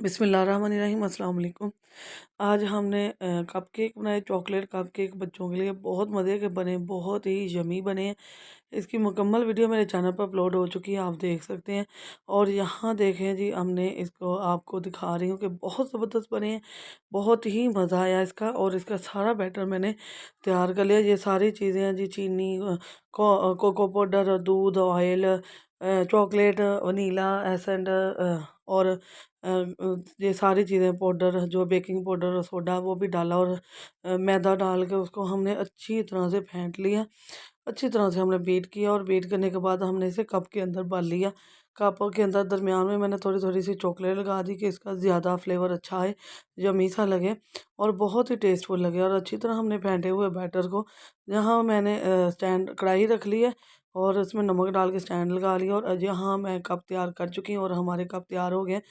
बिस्मिल्लाहिर्रहमानिर्रहीम अस्सलाम वालेकुम। आज हमने कपकेक बनाए, चॉकलेट कपकेक बच्चों के लिए बहुत मज़े के बने, बहुत ही यमी बने हैं। इसकी मुकम्मल वीडियो मेरे चैनल पर अपलोड हो चुकी है, आप देख सकते हैं। और यहाँ देखें जी, हमने इसको आपको दिखा रही हूँ कि बहुत ज़बरदस्त बने हैं, बहुत ही मज़ा आया इसका। और इसका सारा बैटर मैंने तैयार कर लिया। ये सारी चीज़ें हैं जी, चीनी, कोको पाउडर, दूध, ऑयल, चॉकलेट, वनीला एसेंड, और ये सारी चीज़ें, पाउडर जो बेकिंग पाउडर और सोडा वो भी डाला। और मैदा डाल के उसको हमने अच्छी तरह से फेंट लिया। अच्छी तरह से हमने बीट किया और बीट करने के बाद हमने इसे कप के अंदर डाल लिया। कप के अंदर दरमियान में मैंने थोड़ी थोड़ी सी चॉकलेट लगा दी कि इसका ज़्यादा फ्लेवर अच्छा आए, यम्मी सा लगे और बहुत ही टेस्टफुल लगे। और अच्छी तरह हमने फेंटे हुए बैटर को, यहाँ मैंने स्टैंड कढ़ाई रख ली है और उसमें नमक डाल के स्टैंड लगा लिया। और यहाँ मैं कप तैयार कर चुकी हूँ और हमारे कप तैयार हो गए।